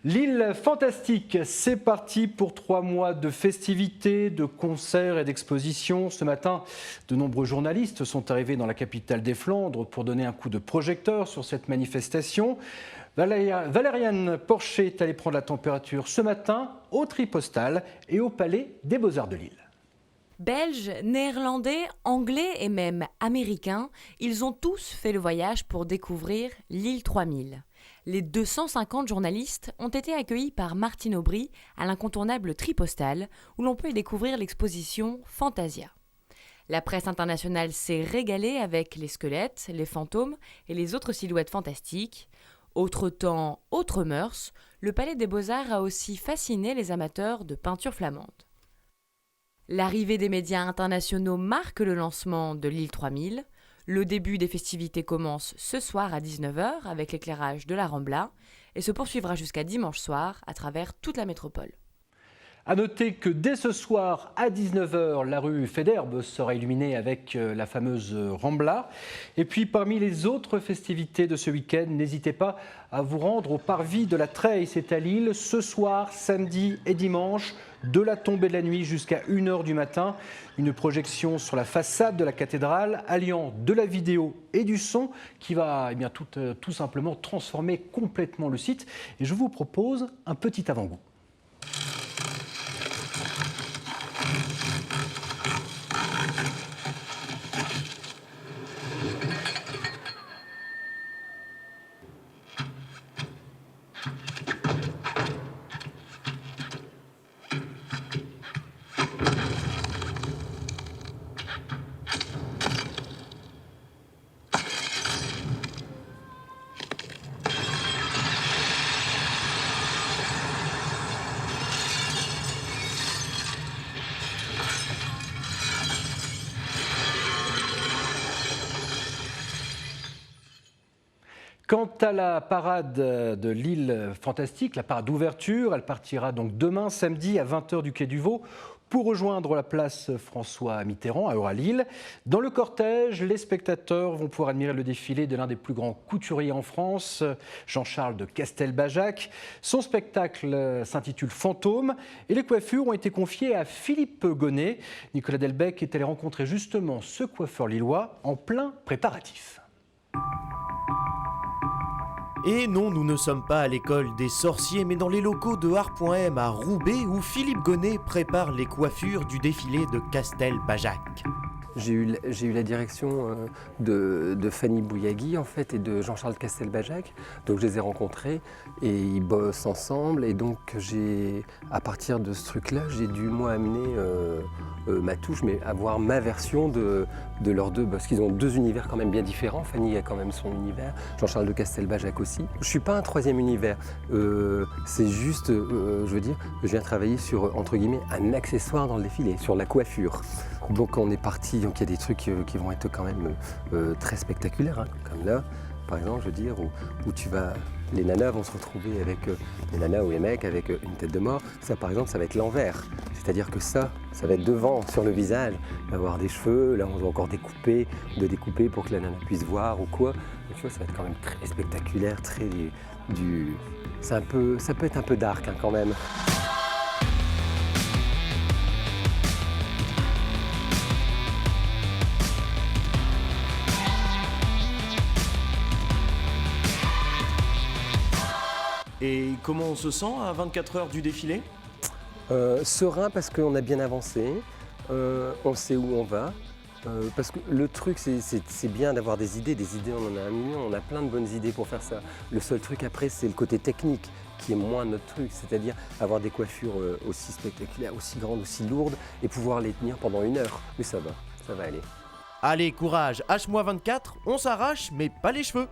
L'île fantastique, c'est parti pour 3 mois de festivités, de concerts et d'expositions. Ce matin, de nombreux journalistes sont arrivés dans la capitale des Flandres pour donner un coup de projecteur sur cette manifestation. Valériane Porcher est allée prendre la température ce matin au Tripostale et au Palais des Beaux-Arts de Lille. Belges, néerlandais, anglais et même américains, ils ont tous fait le voyage pour découvrir l'île 3000. Les 250 journalistes ont été accueillis par Martine Aubry à l'incontournable Tripostale, où l'on peut y découvrir l'exposition Fantasia. La presse internationale s'est régalée avec les squelettes, les fantômes et les autres silhouettes fantastiques. Autre temps, autre mœurs, le Palais des Beaux-Arts a aussi fasciné les amateurs de peinture flamande. L'arrivée des médias internationaux marque le lancement de l'île 3000. Le début des festivités commence ce soir à 19h avec l'éclairage de la Rambla et se poursuivra jusqu'à dimanche soir à travers toute la métropole. A noter que dès ce soir à 19h, la rue Faidherbe sera illuminée avec la fameuse Rambla. Et puis parmi les autres festivités de ce week-end, n'hésitez pas à vous rendre au Parvis de la Treille, c'est à Lille, ce soir, samedi et dimanche, de la tombée de la nuit jusqu'à 1h du matin. Une projection sur la façade de la cathédrale, alliant de la vidéo et du son, qui va tout simplement transformer complètement le site. Et je vous propose un petit avant-goût. Quant à la parade de l'île fantastique, la parade d'ouverture, elle partira donc demain samedi à 20h du Quai du Vau pour rejoindre la place François Mitterrand à Euralille. Dans le cortège, les spectateurs vont pouvoir admirer le défilé de l'un des plus grands couturiers en France, Jean-Charles de Castelbajac. Son spectacle s'intitule Fantôme et les coiffures ont été confiées à Philippe Gonnet. Nicolas Delbecq est allé rencontrer justement ce coiffeur lillois en plein préparatif. Et non, nous ne sommes pas à l'école des sorciers, mais dans les locaux de Art.M à Roubaix, où Philippe Gonnet prépare les coiffures du défilé de Castelbajac. J'ai eu la direction de Fanny Bouyagui en fait et de Jean-Charles Castelbajac. Donc je les ai rencontrés et ils bossent ensemble. Et donc à partir de ce truc-là, j'ai dû moi amener ma touche, mais avoir ma version de leurs deux, parce qu'ils ont deux univers quand même bien différents. Fanny a quand même son univers, Jean-Charles de Castelbajac aussi. Je suis pas un troisième univers. C'est juste, je veux dire, je viens travailler sur entre guillemets un accessoire dans le défilé, sur la coiffure. Donc on est parti, donc il y a des trucs qui vont être quand même très spectaculaires, hein, comme là, par exemple, je veux dire, où tu vas, les nanas vont se retrouver avec, les nanas ou les mecs avec une tête de mort. Ça par exemple, ça va être l'envers, c'est-à-dire que ça va être devant, sur le visage, il va y avoir des cheveux, là on doit encore découper pour que la nana puisse voir ou quoi. Donc tu vois, ça va être quand même très spectaculaire, très ça peut être un peu dark hein, quand même. Et comment on se sent à 24 heures du défilé ? Serein parce qu'on a bien avancé, on sait où on va. Parce que le truc, c'est bien d'avoir des idées, on en a un million, on a plein de bonnes idées pour faire ça. Le seul truc après, c'est le côté technique qui est moins notre truc, c'est-à-dire avoir des coiffures aussi spectaculaires, aussi grandes, aussi lourdes et pouvoir les tenir pendant 1 heure. Mais ça va aller. Allez, courage, H-24, on s'arrache, mais pas les cheveux.